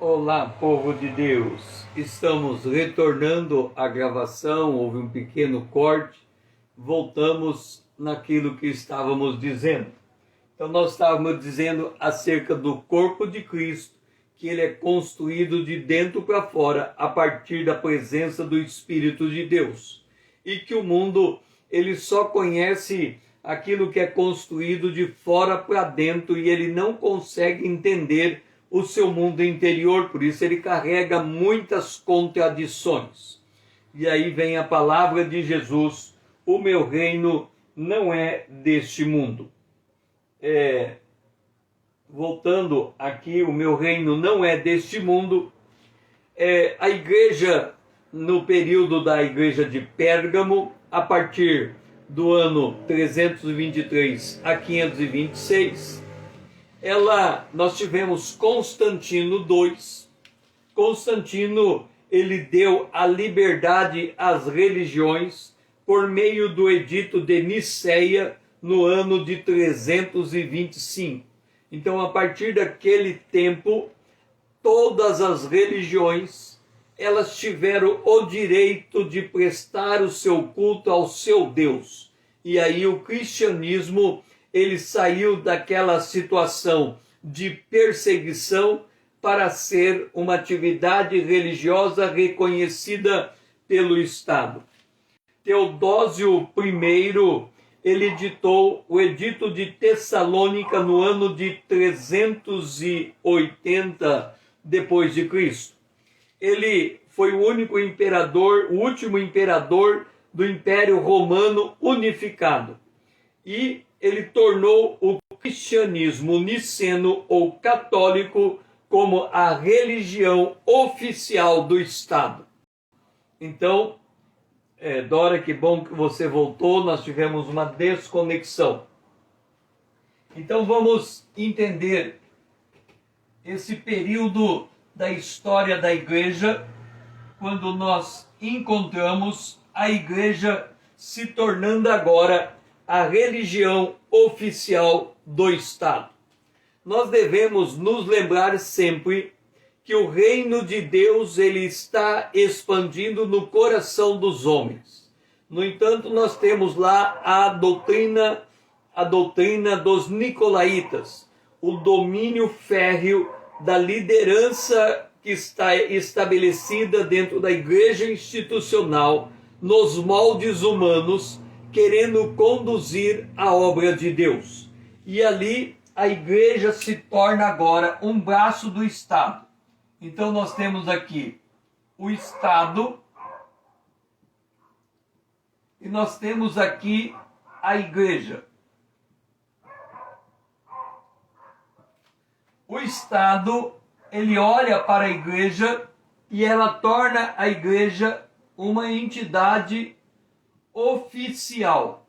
Olá, povo de Deus! Estamos retornando à gravação, houve um pequeno corte, voltamos naquilo que estávamos dizendo. Então nós estávamos dizendo acerca do corpo de Cristo, que ele é construído de dentro para fora, a partir da presença do Espírito de Deus. E que o mundo, ele só conhece aquilo que é construído de fora para dentro e ele não consegue entender o seu mundo interior, por isso ele carrega muitas contradições. E aí vem a palavra de Jesus: o meu reino não é deste mundo. Voltando aqui, o meu reino não é deste mundo. A igreja, no período da igreja de Pérgamo, a partir do ano 323 a 526, nós tivemos Constantino II. Constantino, ele deu a liberdade às religiões por meio do Edito de Nicéia no ano de 325. Então, a partir daquele tempo, todas as religiões, elas tiveram o direito de prestar o seu culto ao seu Deus. E aí o cristianismo, ele saiu daquela situação de perseguição para ser uma atividade religiosa reconhecida pelo Estado. Teodósio I, ele editou o Edito de Tessalônica no ano de 380 depois de Cristo. Ele foi o único imperador, o último imperador do Império Romano unificado. E ele tornou o cristianismo niceno ou católico como a religião oficial do Estado. Então, Dora, que bom que você voltou, nós tivemos uma desconexão. Então vamos entender esse período da história da igreja, quando nós encontramos a igreja se tornando agora a religião oficial do Estado. Nós devemos nos lembrar sempre que o reino de Deus, ele está expandindo no coração dos homens. No entanto, nós temos lá a doutrina dos nicolaítas, o domínio férreo da liderança que está estabelecida dentro da igreja institucional, nos moldes humanos, querendo conduzir a obra de Deus. E ali a igreja se torna agora um braço do Estado. Então nós temos aqui o Estado e nós temos aqui a igreja. O Estado, ele olha para a igreja e ela torna a igreja uma entidade oficial.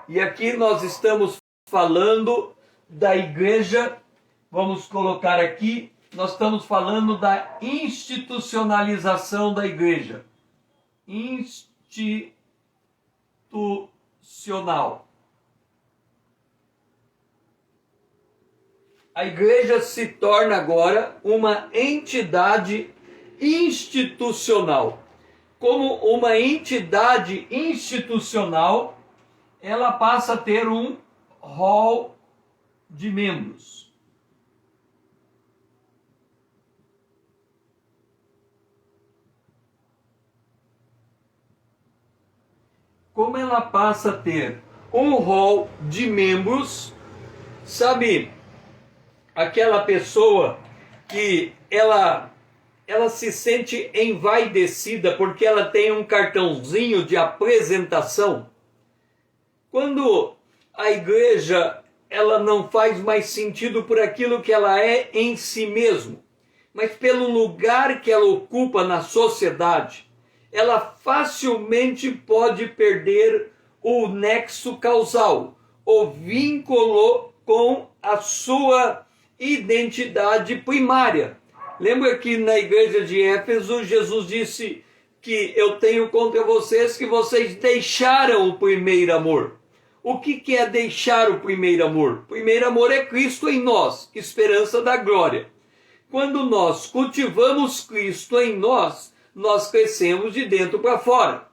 E aqui nós estamos falando da igreja, vamos colocar aqui, nós estamos falando da institucionalização da igreja. Institucional. A igreja se torna agora uma entidade institucional. Como uma entidade institucional, ela passa a ter um rol de membros. Como ela passa a ter um rol de membros, sabe, aquela pessoa que ela se sente envaidecida porque ela tem um cartãozinho de apresentação. Quando a igreja, ela não faz mais sentido por aquilo que ela é em si mesmo, mas pelo lugar que ela ocupa na sociedade, ela facilmente pode perder o nexo causal, o vínculo com a sua identidade primária. Lembra que na igreja de Éfeso, Jesus disse que eu tenho contra vocês que vocês deixaram o primeiro amor. O que é deixar o primeiro amor? O primeiro amor é Cristo em nós, esperança da glória. Quando nós cultivamos Cristo em nós, nós crescemos de dentro para fora.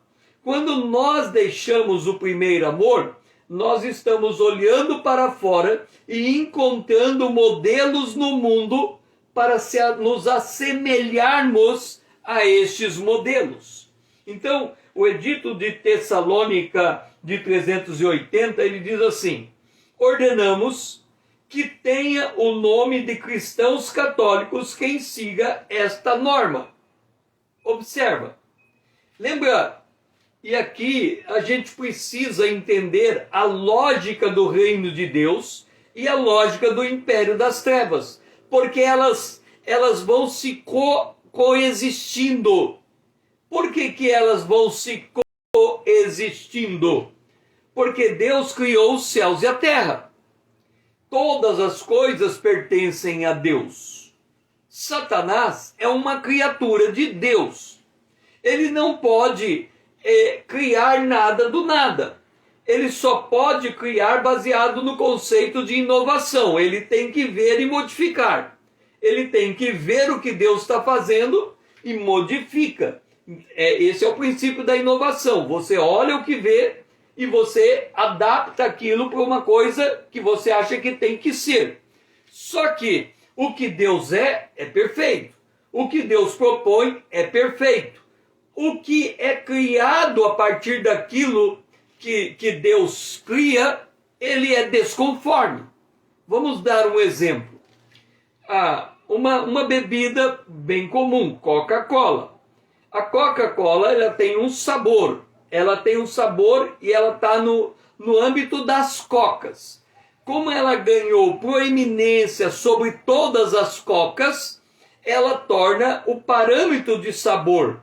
Quando nós deixamos o primeiro amor, nós estamos olhando para fora e encontrando modelos no mundo para nos assemelharmos a estes modelos. Então, o Edito de Tessalônica de 380, ele diz assim: ordenamos que tenha o nome de cristãos católicos quem siga esta norma. Observa. Lembra, e aqui a gente precisa entender a lógica do reino de Deus e a lógica do império das trevas, porque elas vão se coexistindo. Por que elas vão se coexistindo? Porque Deus criou os céus e a terra. Todas as coisas pertencem a Deus. Satanás é uma criatura de Deus. Ele não pode criar nada do nada. Ele só pode criar baseado no conceito de inovação. Ele tem que ver e modificar. Ele tem que ver o que Deus está fazendo e modifica. Esse é o princípio da inovação. Você olha o que vê e você adapta aquilo para uma coisa que você acha que tem que ser. Só que o que Deus é perfeito. O que Deus propõe é perfeito. O que é criado a partir daquilo que Deus cria, ele é desconforme. Vamos dar um exemplo. Uma bebida bem comum, Coca-Cola. A Coca-Cola ela tem um sabor. Ela tem um sabor e ela está no âmbito das cocas. Como ela ganhou proeminência sobre todas as cocas, ela torna o parâmetro de sabor.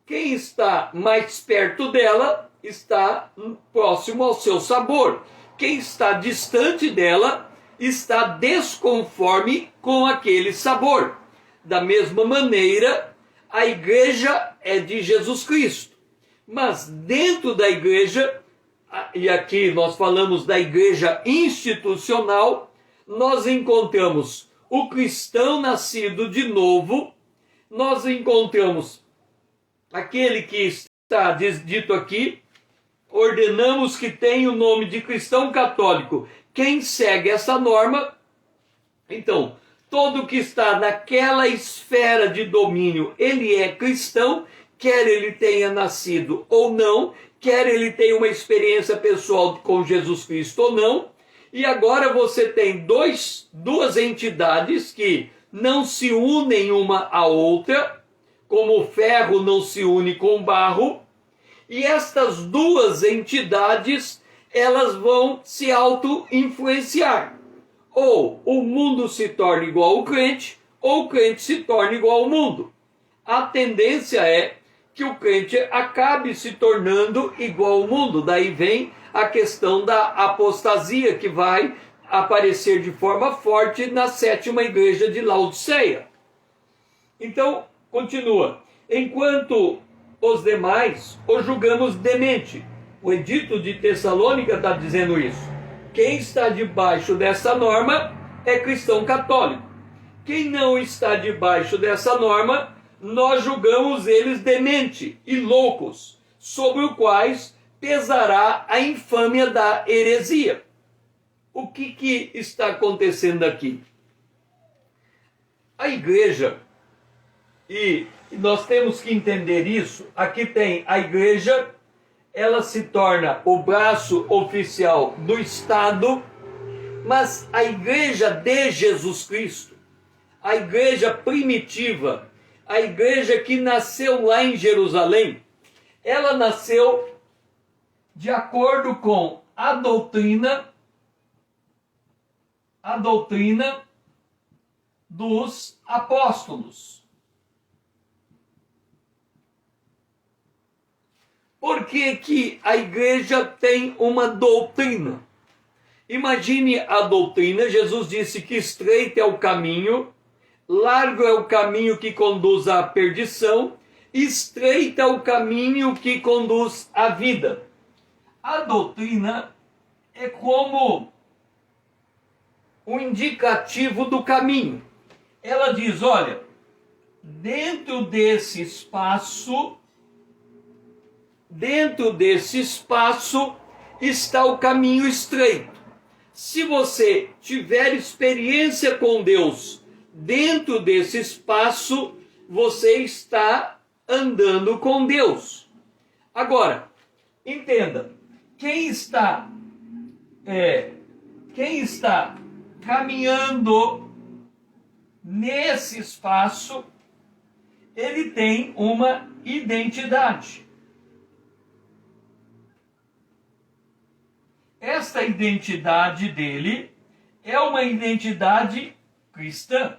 Quem está mais perto dela está próximo ao seu sabor. Quem está distante dela está desconforme com aquele sabor. Da mesma maneira, a igreja é de Jesus Cristo. Mas dentro da igreja, e aqui nós falamos da igreja institucional, nós encontramos o cristão nascido de novo, nós encontramos aquele que está dito aqui, ordenamos que tenha o nome de cristão católico. Quem segue essa norma, então, todo que está naquela esfera de domínio, ele é cristão, quer ele tenha nascido ou não, quer ele tenha uma experiência pessoal com Jesus Cristo ou não. E agora você tem duas entidades que não se unem uma à outra, como o ferro não se une com o barro, e estas duas entidades, elas vão se auto-influenciar. Ou o mundo se torna igual ao crente, ou o crente se torna igual ao mundo. A tendência é que o crente acabe se tornando igual ao mundo. Daí vem a questão da apostasia, que vai aparecer de forma forte na 7ª igreja de Laodiceia. Então, continua. Enquanto os demais o julgamos demente. O Edito de Tessalônica está dizendo isso. Quem está debaixo dessa norma é cristão católico. Quem não está debaixo dessa norma, nós julgamos eles demente e loucos, sobre os quais pesará a infâmia da heresia. O que está acontecendo aqui? A igreja, e nós temos que entender isso, aqui tem a igreja, ela se torna o braço oficial do Estado, mas a igreja de Jesus Cristo, a igreja primitiva, a igreja que nasceu lá em Jerusalém, ela nasceu de acordo com a doutrina dos apóstolos. Por que a igreja tem uma doutrina? Imagine a doutrina. Jesus disse que estreito é o caminho, largo é o caminho que conduz à perdição, estreito é o caminho que conduz à vida. A doutrina é como um indicativo do caminho. Ela diz, olha, dentro desse espaço está o caminho estreito. Se você tiver experiência com Deus dentro desse espaço, você está andando com Deus. Agora, entenda, quem está caminhando nesse espaço, ele tem uma identidade. Esta identidade dele é uma identidade cristã.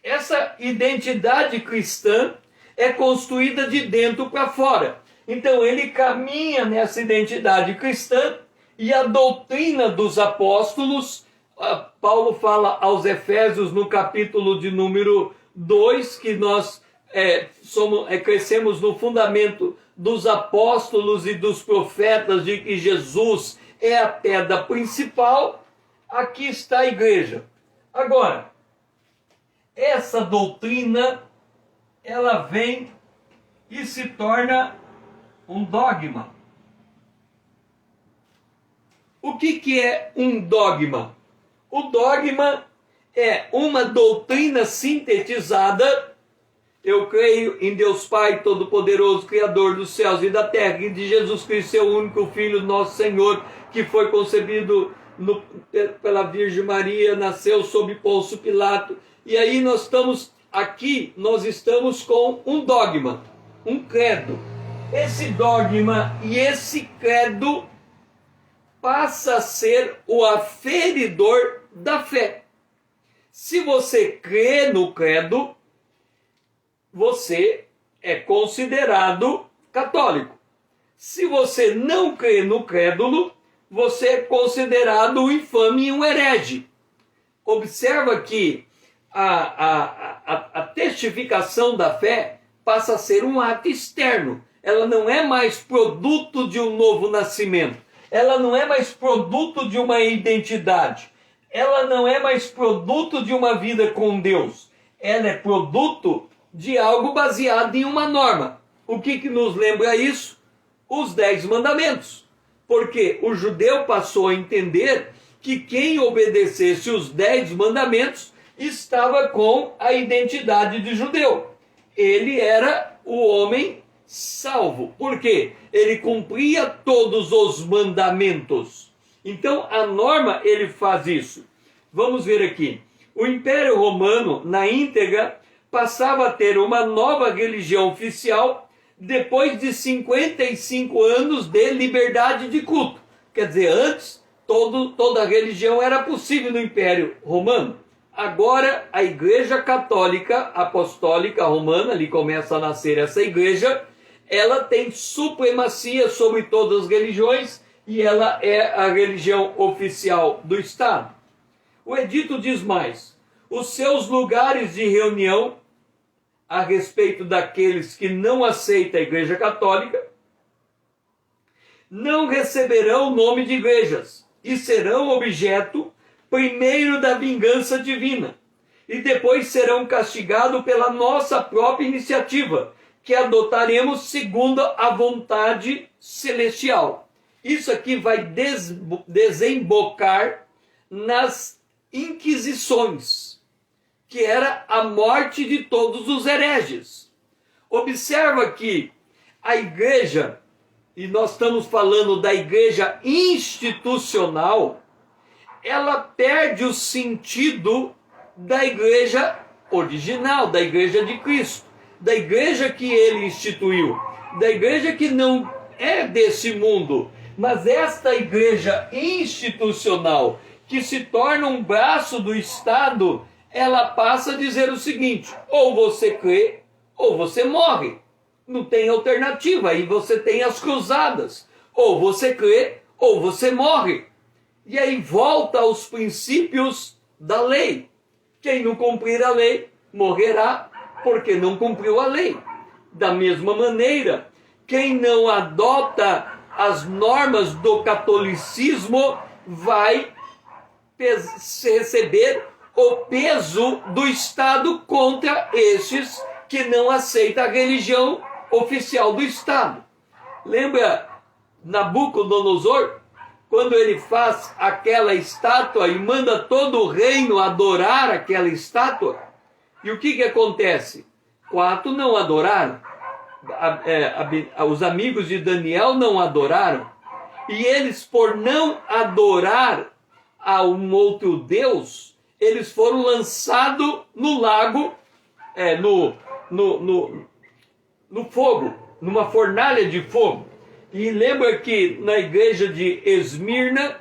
Essa identidade cristã é construída de dentro para fora. Então ele caminha nessa identidade cristã e a doutrina dos apóstolos, Paulo fala aos Efésios no capítulo de número 2, que nós crescemos no fundamento dos apóstolos e dos profetas, de que Jesus é a pedra principal. Aqui está a igreja. Agora, essa doutrina, ela vem e se torna um dogma. O que é um dogma? O dogma é uma doutrina sintetizada. Eu creio em Deus Pai Todo-Poderoso, Criador dos céus e da terra, e de Jesus Cristo, seu único Filho, nosso Senhor, que foi concebido pela Virgem Maria, nasceu sob Pôncio Pilato. E aí nós estamos com um dogma, um credo. Esse dogma e esse credo passa a ser o aferidor da fé. Se você crê no credo, você é considerado católico. Se você não crê no crédulo, você é considerado um infame e um herege. Observa que a testificação da fé passa a ser um ato externo. Ela não é mais produto de um novo nascimento. Ela não é mais produto de uma identidade. Ela não é mais produto de uma vida com Deus. Ela é produto de algo baseado em uma norma. O que nos lembra isso? Os 10 mandamentos. Porque o judeu passou a entender que quem obedecesse os 10 mandamentos estava com a identidade de judeu. Ele era o homem salvo. Por quê? Ele cumpria todos os mandamentos. Então, a norma, ele faz isso. Vamos ver aqui. O Império Romano, na íntegra, passava a ter uma nova religião oficial depois de 55 anos de liberdade de culto. Quer dizer, antes, toda a religião era possível no Império Romano. Agora, a Igreja Católica Apostólica Romana, ali começa a nascer essa igreja, ela tem supremacia sobre todas as religiões e ela é a religião oficial do Estado. O edito diz mais: os seus lugares de reunião a respeito daqueles que não aceitam a Igreja Católica não receberão o nome de igrejas e serão objeto primeiro da vingança divina e depois serão castigados pela nossa própria iniciativa, que adotaremos segundo a vontade celestial. Isso aqui vai desembocar nas inquisições, que era a morte de todos os hereges. Observa que a igreja, e nós estamos falando da igreja institucional, ela perde o sentido da igreja original, da igreja de Cristo, da igreja que ele instituiu, da igreja que não é desse mundo, mas esta igreja institucional, que se torna um braço do Estado, ela passa a dizer o seguinte: ou você crê, ou você morre. Não tem alternativa. Aí você tem as cruzadas. Ou você crê, ou você morre. E aí volta aos princípios da lei. Quem não cumprir a lei, morrerá, porque não cumpriu a lei. Da mesma maneira, quem não adota as normas do catolicismo, vai receber o peso do Estado contra estes que não aceitam a religião oficial do Estado. Lembra Nabucodonosor, quando ele faz aquela estátua e manda todo o reino adorar aquela estátua? E o que acontece? 4 não adoraram. Os amigos de Daniel não adoraram. E eles, por não adorar a um outro Deus, eles foram lançados no lago, no fogo, numa fornalha de fogo. E lembra que na igreja de Esmirna,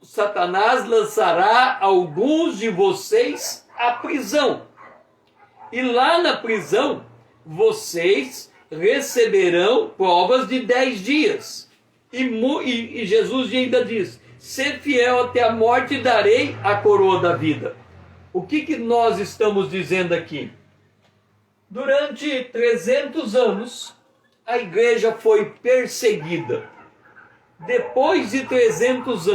Satanás lançará alguns de vocês à prisão. E lá na prisão, vocês receberão provas de 10 dias. E Jesus ainda diz: ser fiel até a morte, darei a coroa da vida. O que nós estamos dizendo aqui? Durante 300 anos, a igreja foi perseguida. Depois de 300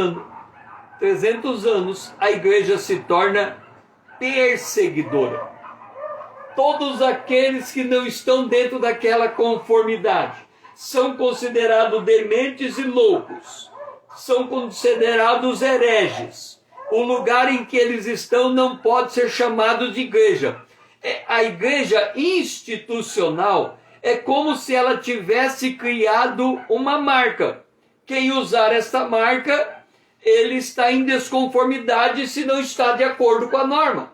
anos, a igreja se torna perseguidora. Todos aqueles que não estão dentro daquela conformidade são considerados dementes e loucos, são considerados hereges. O lugar em que eles estão não pode ser chamado de igreja. A igreja institucional é como se ela tivesse criado uma marca. Quem usar esta marca, ele está em desconformidade se não está de acordo com a norma.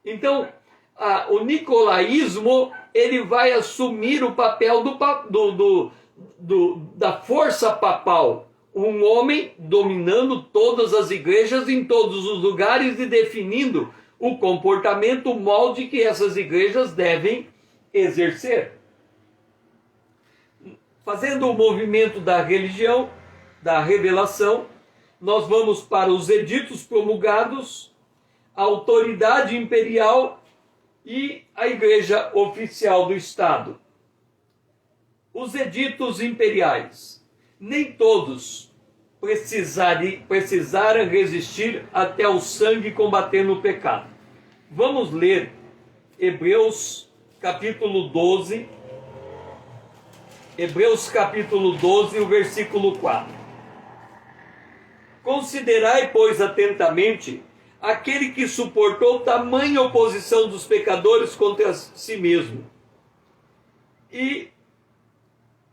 Então, o nicolaísmo, ele vai assumir o papel da força papal. Um homem dominando todas as igrejas em todos os lugares e definindo o comportamento, o molde que essas igrejas devem exercer. Fazendo o movimento da religião, da revelação, nós vamos para os editos promulgados, a autoridade imperial e a igreja oficial do Estado. Os editos imperiais, nem todos precisaram resistir até o sangue combatendo o pecado. Vamos ler Hebreus capítulo 12, o versículo 4. Considerai, pois, atentamente aquele que suportou tamanha oposição dos pecadores contra si mesmo. E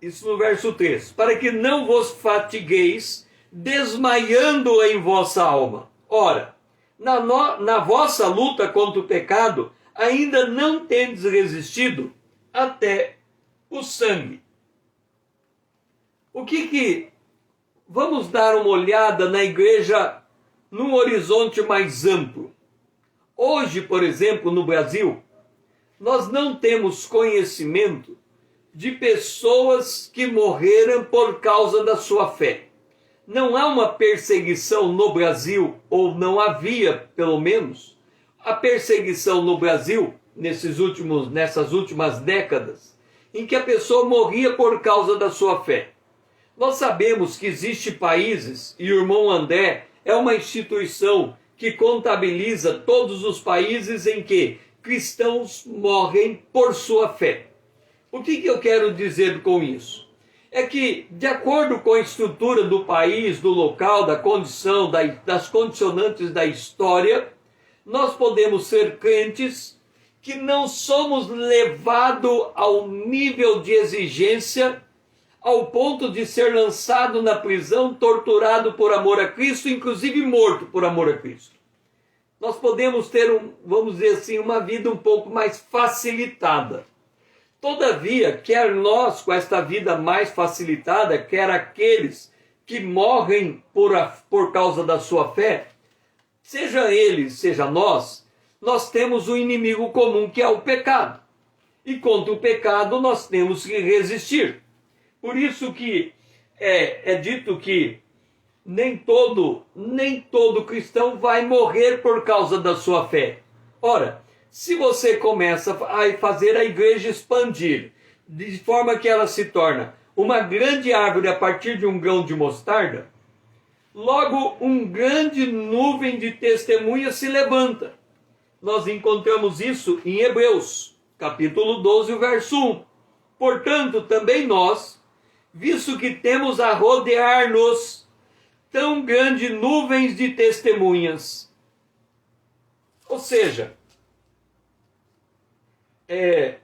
isso no verso 3. Para que não vos fatigueis, desmaiando em vossa alma. Ora, na vossa luta contra o pecado, ainda não tendes resistido até o sangue. Vamos dar uma olhada na igreja num horizonte mais amplo. Hoje, por exemplo, no Brasil, nós não temos conhecimento de pessoas que morreram por causa da sua fé. Não há uma perseguição no Brasil, ou não havia, pelo menos, a perseguição no Brasil, nessas últimas décadas, em que a pessoa morria por causa da sua fé. Nós sabemos que existem países, e o irmão André é uma instituição que contabiliza todos os países em que cristãos morrem por sua fé. O que eu quero dizer com isso? É que, de acordo com a estrutura do país, do local, da condição, das condicionantes da história, nós podemos ser crentes que não somos levados ao nível de exigência ao ponto de ser lançado na prisão, torturado por amor a Cristo, inclusive morto por amor a Cristo. Nós podemos ter, vamos dizer assim, uma vida um pouco mais facilitada. Todavia, quer nós com esta vida mais facilitada, quer aqueles que morrem por causa da sua fé, seja eles, seja nós temos um inimigo comum que é o pecado. E contra o pecado nós temos que resistir. Por isso que é dito que nem todo cristão vai morrer por causa da sua fé. Ora, se você começa a fazer a igreja expandir, de forma que ela se torna uma grande árvore a partir de um grão de mostarda, logo um grande nuvem de testemunhas se levanta. Nós encontramos isso em Hebreus, capítulo 12, verso 1. Portanto, também nós, visto que temos a rodear-nos tão grande nuvens de testemunhas. Ou seja,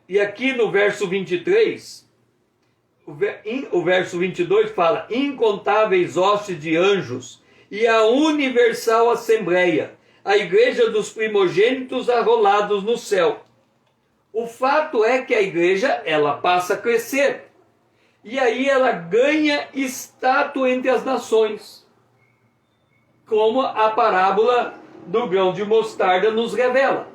e aqui no verso 23, o verso 22 fala: incontáveis hostes de anjos e a universal assembleia, a igreja dos primogênitos arrolados no céu. O fato é que a igreja, ela passa a crescer. E aí ela ganha status entre as nações. Como a parábola do grão de mostarda nos revela.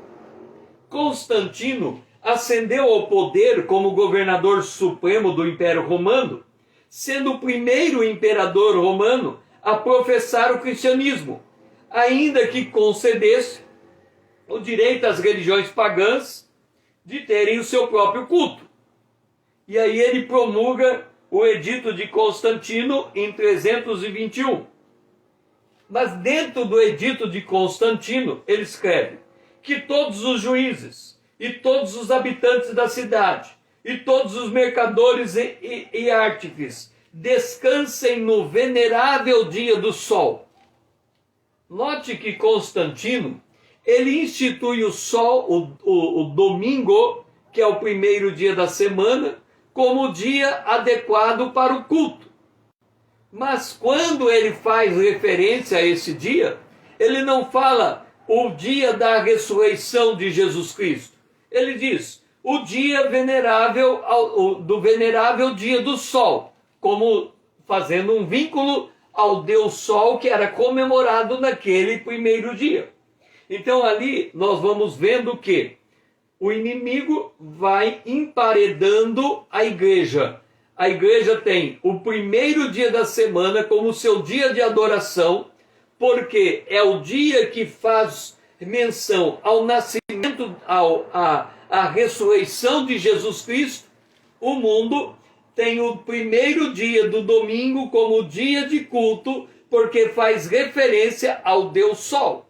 Constantino ascendeu ao poder como governador supremo do Império Romano, sendo o primeiro imperador romano a professar o cristianismo, ainda que concedesse o direito às religiões pagãs de terem o seu próprio culto. E aí ele promulga o Edito de Constantino em 321. Mas dentro do Edito de Constantino, ele escreve que todos os juízes e todos os habitantes da cidade e todos os mercadores e artífices descansem no venerável dia do sol. Note que Constantino, ele institui o sol, o domingo, que é o primeiro dia da semana, como dia adequado para o culto. Mas quando ele faz referência a esse dia, ele não fala o dia da ressurreição de Jesus Cristo. Ele diz o dia venerável, do venerável dia do sol, como fazendo um vínculo ao Deus Sol que era comemorado naquele primeiro dia. Então ali nós vamos vendo que o inimigo vai emparedando a igreja. A igreja tem o primeiro dia da semana como seu dia de adoração, porque é o dia que faz menção ao nascimento, à ressurreição de Jesus Cristo. O mundo tem o primeiro dia do domingo como dia de culto, porque faz referência ao Deus Sol.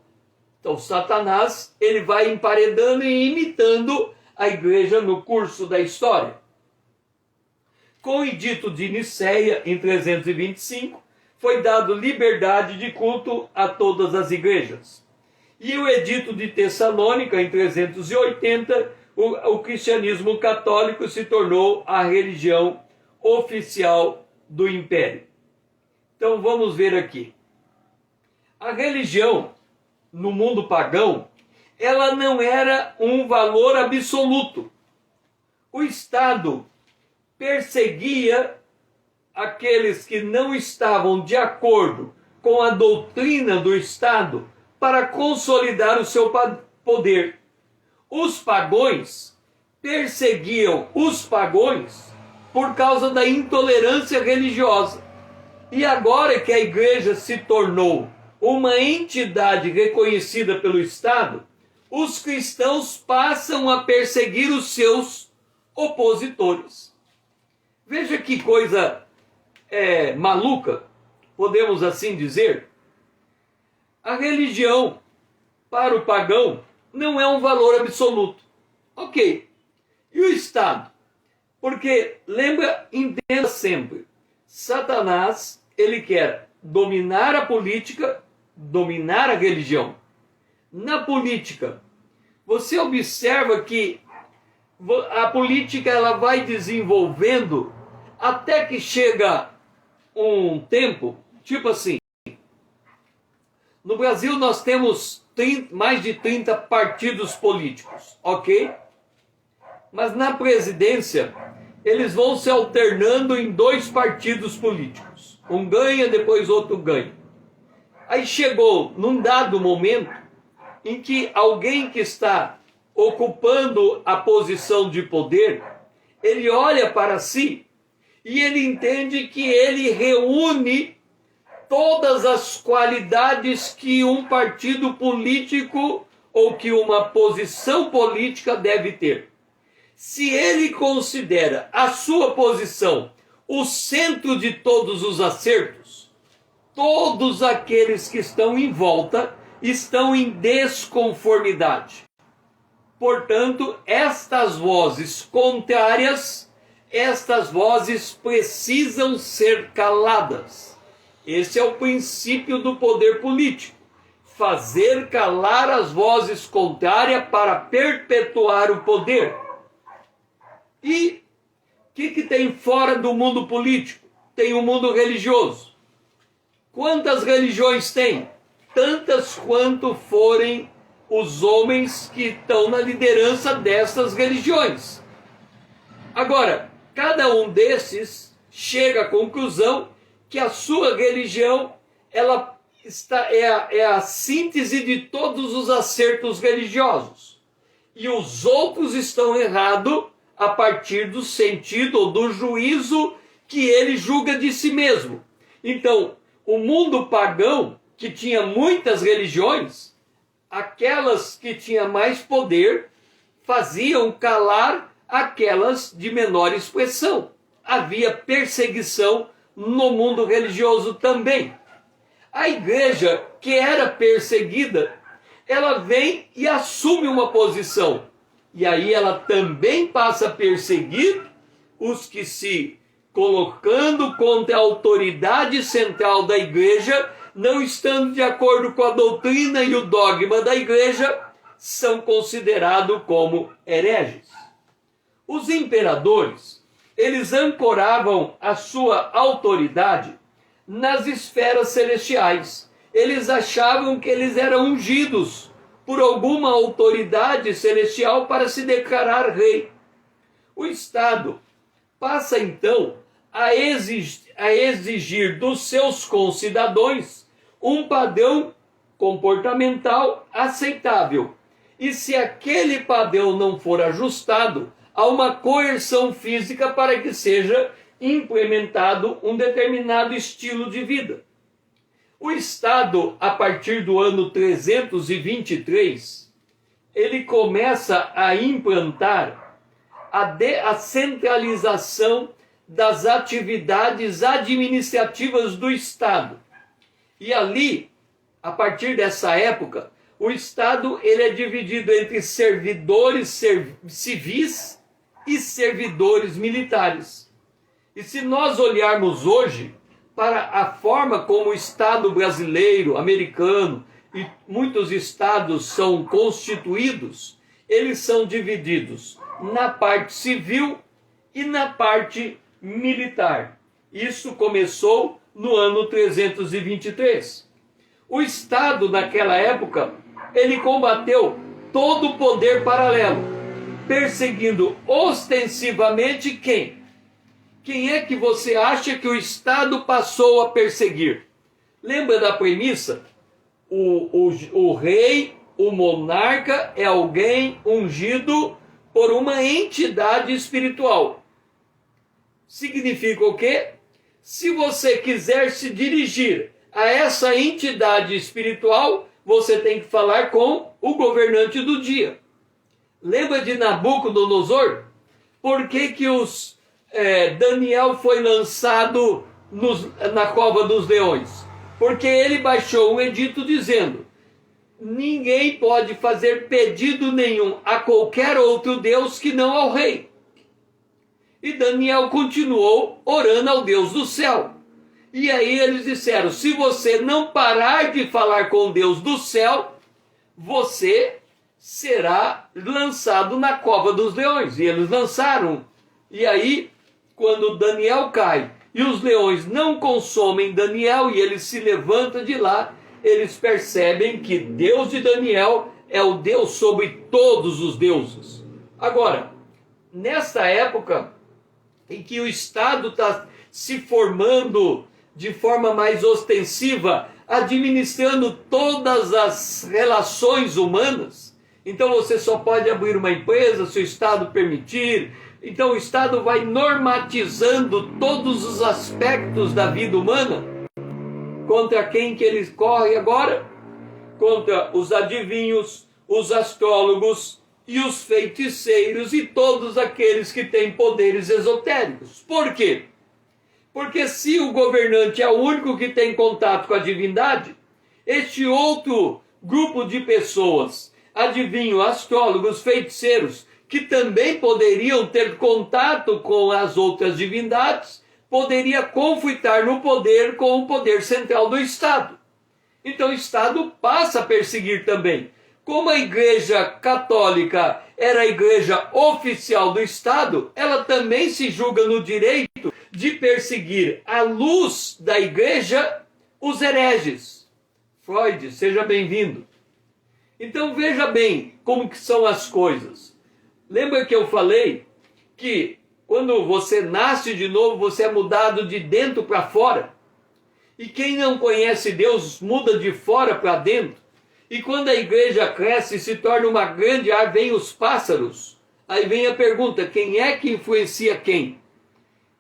Então Satanás, ele vai emparedando e imitando a igreja no curso da história. Com o Edito de Nicéia, em 325, foi dado liberdade de culto a todas as igrejas. E o Edito de Tessalônica, em 380, o cristianismo católico se tornou a religião oficial do império. Então vamos ver aqui. A religião no mundo pagão, ela não era um valor absoluto. O Estado perseguia aqueles que não estavam de acordo com a doutrina do Estado para consolidar o seu poder. Os pagões perseguiam os pagões por causa da intolerância religiosa. E agora que a igreja se tornou uma entidade reconhecida pelo Estado, os cristãos passam a perseguir os seus opositores. Veja que coisa maluca, podemos assim dizer. A religião, para o pagão, não é um valor absoluto. Ok. E o Estado? Porque, entenda sempre, Satanás, ele quer dominar a política, dominar a religião. Na política, você observa que a política ela vai desenvolvendo até que chega um tempo, tipo assim, no Brasil nós temos mais de 30 partidos políticos, ok? Mas na presidência, eles vão se alternando em 2 partidos políticos. Um ganha, depois outro ganha. Aí chegou num dado momento em que alguém que está ocupando a posição de poder, ele olha para si e ele entende que ele reúne todas as qualidades que um partido político ou que uma posição política deve ter. Se ele considera a sua posição o centro de todos os acertos, todos aqueles que estão em volta estão em desconformidade. Portanto, estas vozes contrárias, estas vozes precisam ser caladas. Esse é o princípio do poder político. Fazer calar as vozes contrárias para perpetuar o poder. E o que tem fora do mundo político? Tem o mundo religioso. Quantas religiões tem? Tantas quanto forem os homens que estão na liderança dessas religiões. Agora, cada um desses chega à conclusão que a sua religião é a síntese de todos os acertos religiosos. E os outros estão errados a partir do sentido ou do juízo que ele julga de si mesmo. Então, o mundo pagão, que tinha muitas religiões, aquelas que tinham mais poder faziam calar aquelas de menor expressão. Havia perseguição no mundo religioso também. A igreja, que era perseguida, ela vem e assume uma posição. E aí ela também passa a perseguir os que se colocando contra a autoridade central da igreja, não estando de acordo com a doutrina e o dogma da igreja, são considerados como hereges. Os imperadores, eles ancoravam a sua autoridade nas esferas celestiais. Eles achavam que eles eram ungidos por alguma autoridade celestial para se declarar rei. O Estado passa então a exigir dos seus concidadãos um padrão comportamental aceitável. E se aquele padrão não for ajustado, há uma coerção física para que seja implementado um determinado estilo de vida. O Estado, a partir do ano 323, ele começa a implantar a centralização das atividades administrativas do Estado. E ali, a partir dessa época, o Estado ele é dividido entre servidores civis e servidores militares. E se nós olharmos hoje para a forma como o Estado brasileiro, americano e muitos estados são constituídos, eles são divididos na parte civil e na parte militar. Isso começou no ano 323. O Estado, naquela época, ele combateu todo o poder paralelo, perseguindo ostensivamente quem? Quem é que você acha que o Estado passou a perseguir? Lembra da premissa? O rei, o monarca, é alguém ungido por uma entidade espiritual. Significa o quê? Se você quiser se dirigir a essa entidade espiritual, você tem que falar com o governante do dia. Lembra de Nabucodonosor? Por que Daniel foi lançado na cova dos leões? Porque ele baixou um edito dizendo: ninguém pode fazer pedido nenhum a qualquer outro Deus que não ao rei. E Daniel continuou orando ao Deus do céu. E aí eles disseram: se você não parar de falar com Deus do céu, você será lançado na cova dos leões. E eles lançaram. E aí, quando Daniel cai e os leões não consomem Daniel e ele se levanta de lá, eles percebem que Deus de Daniel é o Deus sobre todos os deuses. Agora, nessa época em que o Estado está se formando de forma mais ostensiva, administrando todas as relações humanas, então você só pode abrir uma empresa se o Estado permitir. Então o Estado vai normatizando todos os aspectos da vida humana. Contra quem que eles correm agora? Contra os adivinhos, os astrólogos e os feiticeiros e todos aqueles que têm poderes esotéricos. Por quê? Porque se o governante é o único que tem contato com a divindade, este outro grupo de pessoas, adivinhos, astrólogos, feiticeiros, que também poderiam ter contato com as outras divindades, poderia conflitar no poder com o poder central do Estado. Então o Estado passa a perseguir também. Como a Igreja Católica era a igreja oficial do Estado, ela também se julga no direito de perseguir à luz da Igreja os hereges. Freud, seja bem-vindo. Então veja bem como que são as coisas. Lembra que eu falei que quando você nasce de novo, você é mudado de dentro para fora? E quem não conhece Deus muda de fora para dentro. E quando a igreja cresce e se torna uma grande árvore, vem os pássaros. Aí vem a pergunta, quem é que influencia quem?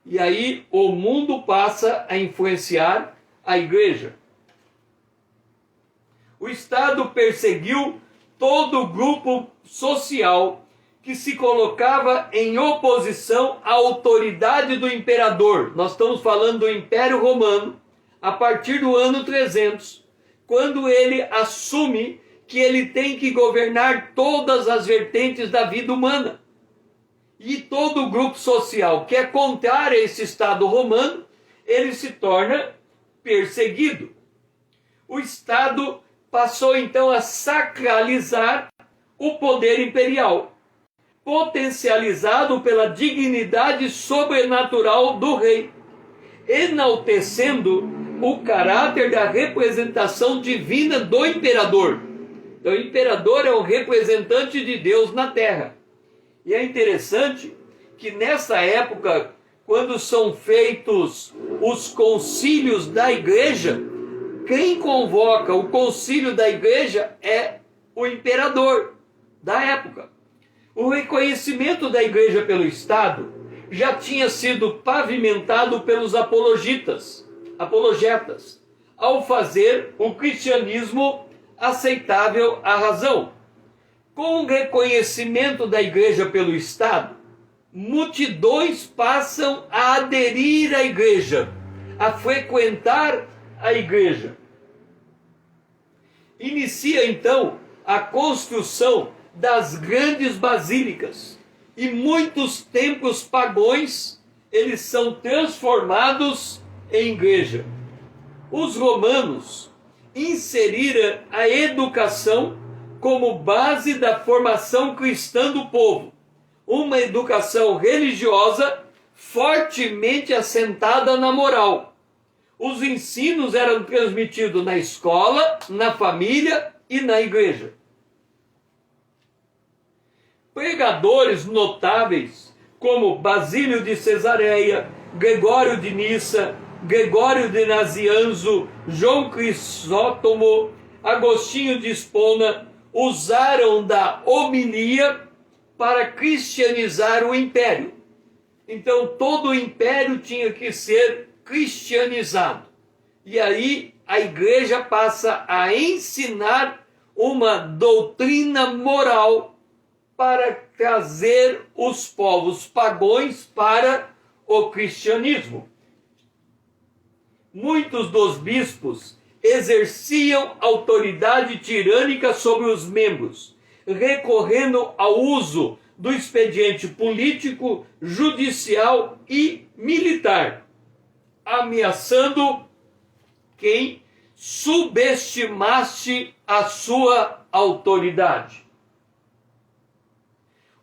E aí o mundo passa a influenciar a igreja. O Estado perseguiu todo o grupo social que se colocava em oposição à autoridade do imperador. Nós estamos falando do Império Romano, a partir do ano 300, quando ele assume que ele tem que governar todas as vertentes da vida humana. E todo o grupo social que é contrário a esse Estado romano, ele se torna perseguido. O Estado passou então a sacralizar o poder imperial, potencializado pela dignidade sobrenatural do rei, enaltecendo o caráter da representação divina do imperador. Então, o imperador é o representante de Deus na terra. E é interessante que nessa época, quando são feitos os concílios da igreja, quem convoca o concílio da igreja é o imperador da época. O reconhecimento da igreja pelo Estado já tinha sido pavimentado pelos apologetas, ao fazer o cristianismo aceitável à razão. Com o reconhecimento da igreja pelo Estado, multidões passam a aderir à igreja, a frequentar a igreja. Inicia então a construção das grandes basílicas e muitos templos pagãos, eles são transformados em igreja. Os romanos inseriram a educação como base da formação cristã do povo, uma educação religiosa fortemente assentada na moral. Os ensinos eram transmitidos na escola, na família e na igreja. Pregadores notáveis como Basílio de Cesareia, Gregório de Nissa, Gregório de Nazianzo, João Crisóstomo, Agostinho de Hipona usaram da homilia para cristianizar o império. Então todo o império tinha que ser cristianizado. E aí a igreja passa a ensinar uma doutrina moral para trazer os povos pagãos para o cristianismo. Muitos dos bispos exerciam autoridade tirânica sobre os membros, recorrendo ao uso do expediente político, judicial e militar, ameaçando quem subestimasse a sua autoridade.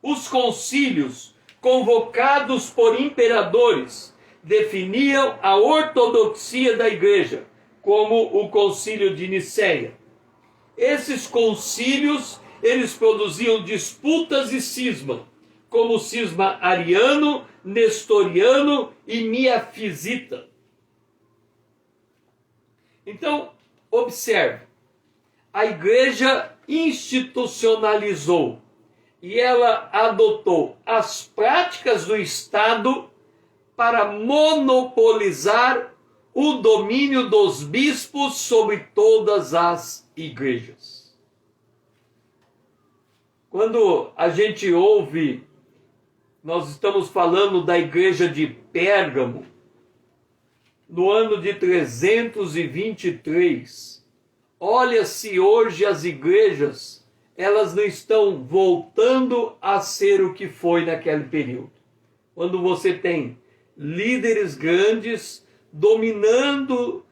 Os concílios convocados por imperadores definiam a ortodoxia da igreja, como o concílio de Nicéia. Esses concílios, eles produziam disputas e cisma, como o cisma ariano, nestoriano e miafisita. Então, observe, a igreja institucionalizou e ela adotou as práticas do Estado para monopolizar o domínio dos bispos sobre todas as igrejas. Quando a gente ouve, nós estamos falando da igreja de Pérgamo, no ano de 323, olha se hoje as igrejas, elas não estão voltando a ser o que foi naquele período. Quando você tem líderes grandes dominando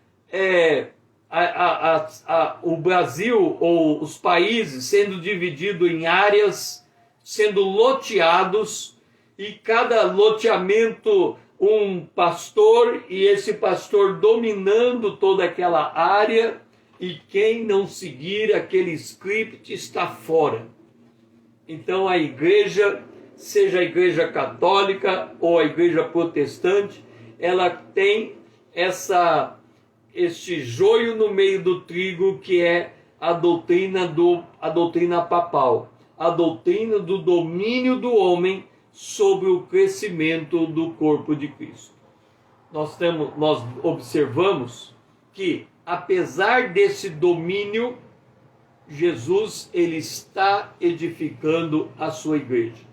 o Brasil ou os países, sendo dividido em áreas, sendo loteados, e cada loteamento um pastor, e esse pastor dominando toda aquela área, e quem não seguir aquele script está fora. Então a igreja, seja a igreja católica ou a igreja protestante, ela tem este joio no meio do trigo, que é a doutrina papal, a doutrina do domínio do homem sobre o crescimento do corpo de Cristo. Nós observamos que, apesar desse domínio, Jesus ele está edificando a sua igreja.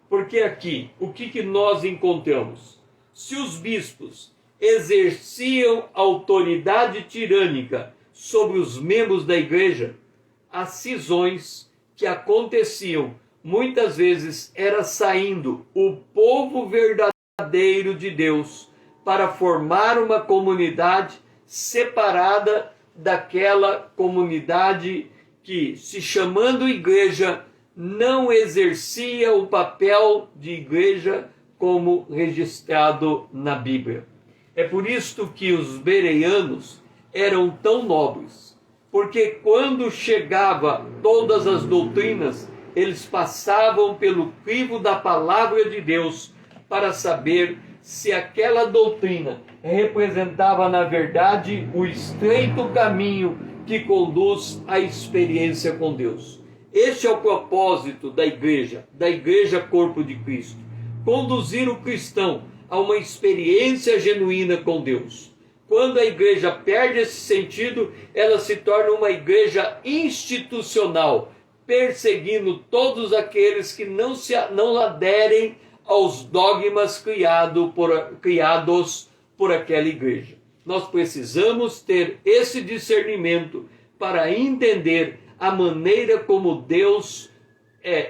Porque aqui, o que nós encontramos? Se os bispos exerciam autoridade tirânica sobre os membros da igreja, as cisões que aconteciam muitas vezes era saindo o povo verdadeiro de Deus para formar uma comunidade separada daquela comunidade que, se chamando igreja, não exercia o papel de igreja como registrado na Bíblia. É por isto que os bereanos eram tão nobres, porque quando chegava todas as doutrinas, eles passavam pelo crivo da palavra de Deus para saber se aquela doutrina representava, na verdade, o estreito caminho que conduz à experiência com Deus. Este é o propósito da igreja Corpo de Cristo: conduzir o cristão a uma experiência genuína com Deus. Quando a igreja perde esse sentido, ela se torna uma igreja institucional, perseguindo todos aqueles que não aderem aos dogmas criados por aquela igreja. Nós precisamos ter esse discernimento para entender a maneira como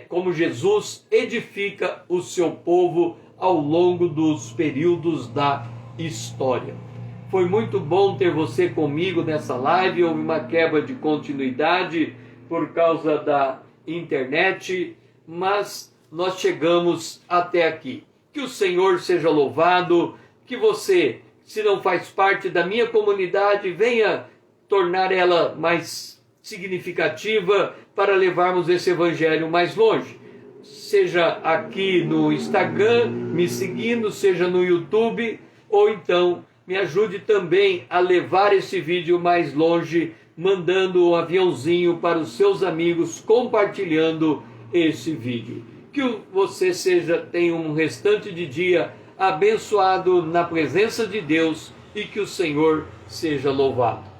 como Jesus edifica o seu povo ao longo dos períodos da história. Foi muito bom ter você comigo nessa live. Houve uma quebra de continuidade por causa da internet, mas nós chegamos até aqui. Que o Senhor seja louvado, que você, se não faz parte da minha comunidade, venha tornar ela mais significativa para levarmos esse evangelho mais longe. Seja aqui no Instagram, me seguindo, seja no YouTube, ou então me ajude também a levar esse vídeo mais longe, mandando um aviãozinho para os seus amigos, compartilhando esse vídeo. Que você tenha um restante de dia abençoado na presença de Deus, e que o Senhor seja louvado.